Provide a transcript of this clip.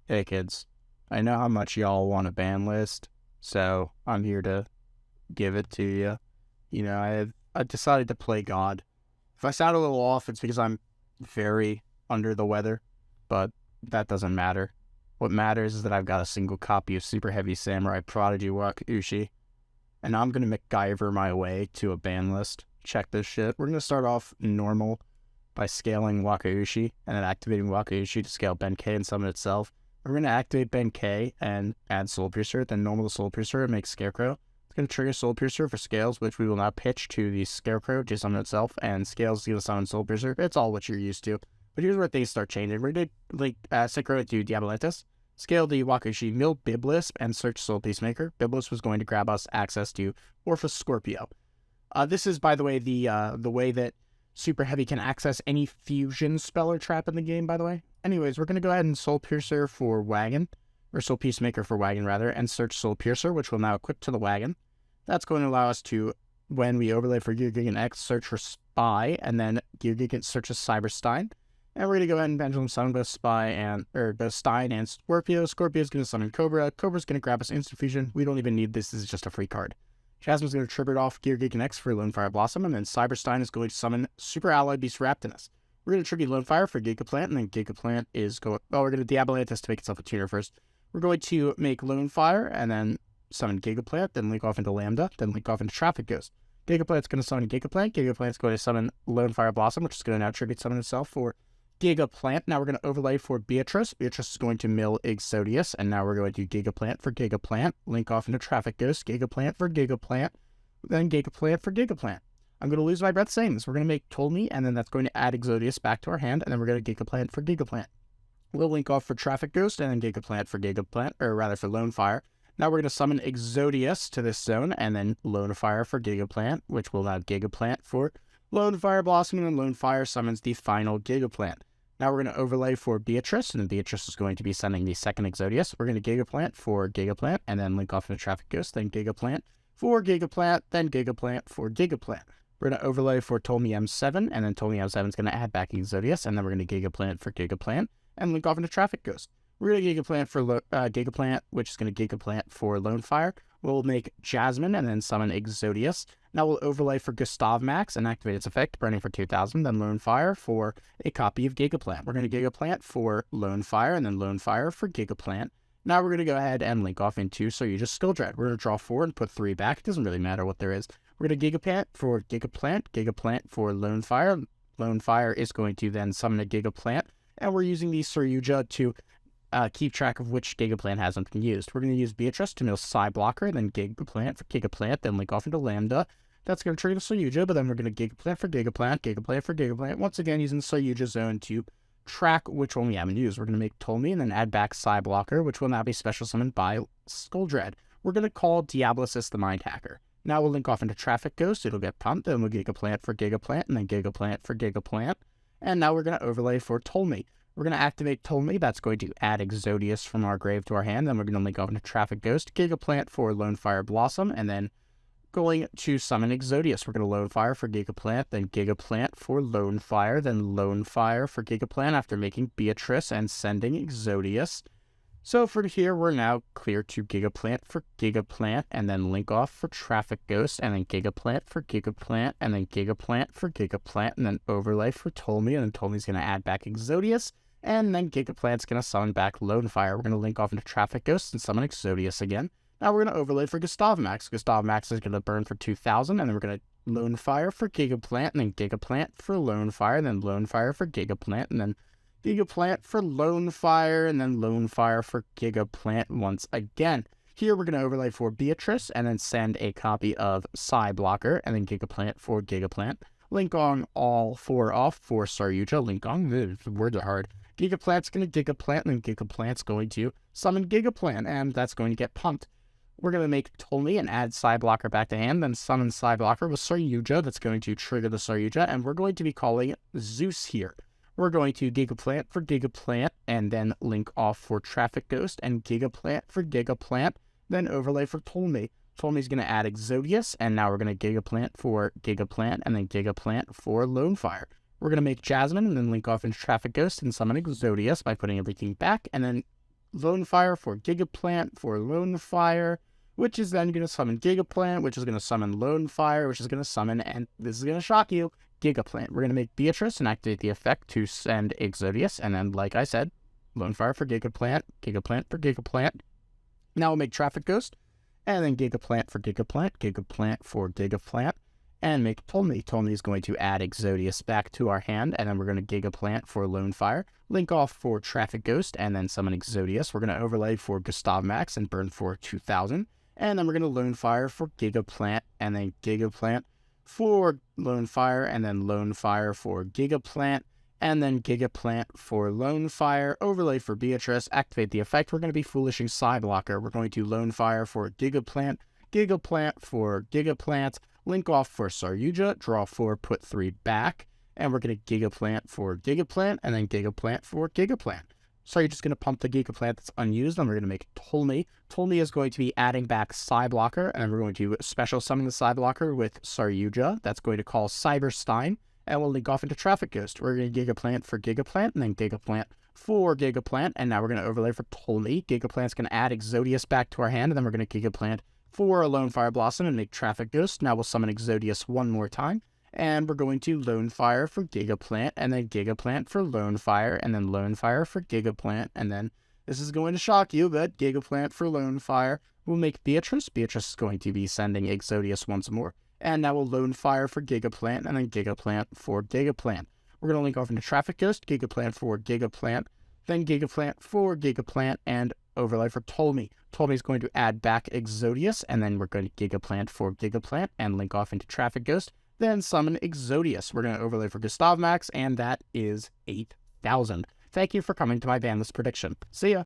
Hey kids, I know how much y'all want a ban list, so I'm here to give it to you. I decided to play God. If I sound a little off, it's because I'm very under the weather, but that doesn't matter. What matters is that I've got a single copy of Super Heavy Samurai Prodigy Wakaushi, and I'm gonna MacGyver my way to a ban list. Check this shit. We're gonna start off normal by scaling Wakaushi and then activating Wakaushi to scale Benkei and summon itself. We're going to activate Benkei and add Soul Piercer, then normal Soul Piercer and make Scarecrow. It's going to trigger Soul Piercer for scales, which we will now pitch to the Scarecrow to summon itself, and scales is going to summon Soul Piercer. It's all what you're used to. But here's where things start changing. We're going to synchro it to Diabolantis, scale the Wakaushi, mill Biblisp, and search Soul Peacemaker. Biblisp was going to grab us access to Orphus Scorpio. This is, by the way, the way that Super Heavy can access any fusion spell or trap in the game, by the way. Anyways, we're going to go ahead and Soul Piercer for Wagon, or Soul Peacemaker for Wagon, rather, and search Soul Piercer, which will now equip to the Wagon. That's going to allow us to, when we overlay for Gear Gigant X, search for Spy, and then Gear Gigant searches Cyberstein. And we're going to go ahead and Pendulum summon both both Stein and Scorpio. Scorpio's going to summon Cobra. Cobra's going to grab us Instant Fusion. We don't even need this. This is just a free card. Jasmine's going to trigger it off Gear Gigant X for Lone Fire Blossom, and then Cyberstein is going to summon Super Ally Beast Raptinus. We're going to trigger Lone Fire for Gigaplant, and then Gigaplant is going... Oh, we're going to Diabolantis to make itself a tuner first. We're going to make Lone Fire, and then summon Gigaplant, then link off into Lambda, then link off into Traffic Ghost. Gigaplant's going to summon Gigaplant. Gigaplant's going to summon Lone Fire Blossom, which is going to now trigger summon itself for Gigaplant. Now we're going to overlay for Beatrice. Beatrice is going to mill Exodius, and now we're going to Gigaplant for Gigaplant, link off into Traffic Ghost, Gigaplant for Gigaplant, then Gigaplant for Gigaplant. I'm going to lose my breath saying this. We're going to make Ptolemy, and then that's going to add Exodius back to our hand, and then we're going to Gigaplant for Gigaplant. We'll link off for Traffic Ghost, and then Gigaplant for Gigaplant, or rather for Lone Fire. Now we're going to summon Exodius to this zone, and then Lone Fire for Gigaplant, which will now Gigaplant for Lone Fire Blossom, and then Lone Fire summons the final Gigaplant. Now we're going to overlay for Beatrice, and then Beatrice is going to be sending the second Exodius. We're going to Gigaplant for Gigaplant, and then link off into Traffic Ghost, then Gigaplant for Gigaplant, then Gigaplant for Gigaplant. We're going to overlay for Ptolemy M7, and then Ptolemy M7 is going to add back Exodius, and then we're going to Gigaplant for Gigaplant, and link off into Traffic Ghost. We're going to Gigaplant for Gigaplant, which is going to Gigaplant for Lone Fire. We'll make Jasmine, and then summon Exodius. Now we'll overlay for Gustav Max and activate its effect, burning for 2,000, then Lone Fire for a copy of Gigaplant. We're going to Gigaplant for Lone Fire, and then Lone Fire for Gigaplant. Now we're going to go ahead and link off into Soyuja Skill Dread. We're going to draw 4 and put 3 back. It doesn't really matter what there is. We're going to Gigaplant for Gigaplant, Gigaplant for Lone Fire. Lone Fire is going to then summon a Gigaplant, and we're using the Soyuja to keep track of which Gigaplant hasn't been used. We're going to use Beatrice to mill Psy Blocker, then Gigaplant for Gigaplant, then link off into Lambda. That's going to trigger the Soyuja, but then we're going to Gigaplant for Gigaplant, Gigaplant for Gigaplant, once again using the Soyuja zone to track which one we haven't used. We're going to make Ptolemy and then add back Psy Blocker, which will now be special summoned by Skull Dread. We're going to call Diablosis the Mind Hacker. Now we'll link off into Traffic Ghost, it'll get pumped, then we'll Gigaplant for Gigaplant, and then Gigaplant for Gigaplant. And now we're going to overlay for Ptolemy. We're going to activate Ptolemy, that's going to add Exodius from our grave to our hand, then we're going to link off into Traffic Ghost, Gigaplant for Lone Fire Blossom, and then going to summon Exodius. We're going to Lone Fire for Gigaplant, then Gigaplant for Lone Fire, then Lone Fire for Gigaplant after making Beatrice and sending Exodius. So for here, we're now clear to Gigaplant for Gigaplant, and then link off for Traffic Ghost, and then Gigaplant for Gigaplant, and then Gigaplant for Gigaplant, and then overlay for Ptolemy, and then Ptolemy's going to add back Exodius, and then Gigaplant's going to summon back Lone Fire. We're going to link off into Traffic Ghost and summon Exodius again. Now we're going to overlay for Gustav Max. Gustav Max is going to burn for 2,000, and then we're going to Lone Fire for Gigaplant, and then Gigaplant for Lone Fire, and then Lone Fire for Gigaplant, and then Gigaplant for Lone Fire, and then Lone Fire for Gigaplant once again. Here we're going to overlay for Beatrice, and then send a copy of Psy Blocker, and then Gigaplant for Gigaplant. Link on all 4 off for Saryuja. Link on, the words are hard. Gigaplant's going to Gigaplant, and then Gigaplant's going to summon Gigaplant, and that's going to get pumped. We're going to make Ptolemy and add Psy Blocker back to hand, then summon Psy Blocker with Saryuja. That's going to trigger the Saryuja, and we're going to be calling Zeus here. We're going to Gigaplant for Gigaplant, and then link off for Traffic Ghost, and Gigaplant for Gigaplant, then overlay for Ptolemy. Ptolemy's going to add Exodius, and now we're going to Gigaplant for Gigaplant, and then Gigaplant for Lone Fire. We're going to make Jasmine, and then link off into Traffic Ghost and summon Exodius by putting everything back, and then Lone Fire for Gigaplant for Lone Fire, which is then going to summon Gigaplant, which is going to summon Lone Fire, which is going to summon, and this is going to shock you, Gigaplant. We're going to make Beatrice and activate the effect to send Exodius, and then, like I said, Lone Fire for Gigaplant, Gigaplant for Gigaplant. Now we'll make Traffic Ghost, and then Gigaplant for Gigaplant, Gigaplant for Gigaplant, and make Ptolemy. Ptolemy is going to add Exodius back to our hand, and then we're going to Gigaplant for Lone Fire, link off for Traffic Ghost, and then summon Exodius. We're going to overlay for Gustav Max and burn for 2,000, and then we're going to Lone Fire for Gigaplant, and then Gigaplant for Lone Fire, and then Lone Fire for Gigaplant, and then Gigaplant for Lone Fire, overlay for Beatrice, activate the effect. We're going to be Foolishing Psyblocker. We're going to Lone Fire for Gigaplant, Gigaplant for Gigaplant, link off for Saryuja, draw 4, put 3 back, and we're going to Gigaplant for Gigaplant, and then Gigaplant for Gigaplant. So you're just going to pump the Gigaplant that's unused, and we're going to make Ptolemy. Ptolemy is going to be adding back Psyblocker, and we're going to special summon the Psyblocker with Saryuja. That's going to call Cyberstein, and we'll link off into Traffic Ghost. We're going to Gigaplant for Gigaplant, and then Gigaplant for Gigaplant, and now we're going to overlay for Ptolemy. Gigaplant's going to add Exodius back to our hand, and then we're going to Gigaplant for a Lone Fire Blossom and make Traffic Ghost. Now we'll summon Exodius one more time, and we're going to Lone Fire for Gigaplant, and then Gigaplant for Lone Fire, and then Lone Fire for Gigaplant, and then this is going to shock you, but Gigaplant for Lone Fire. We'll make Beatrice. Beatrice is going to be sending Exodius once more, and now we'll Lone Fire for Gigaplant, and then Gigaplant for Gigaplant. We're going to link off into Traffic Ghost, Gigaplant for Gigaplant, then Gigaplant for Gigaplant, and overlay for Ptolemy. Ptolemy is going to add back Exodius, and then we're going to Gigaplant for Gigaplant, and link off into Traffic Ghost, then summon Exodius. We're going to overlay for Gustav Max, and that is 8,000. Thank you for coming to my Banlist prediction. See ya!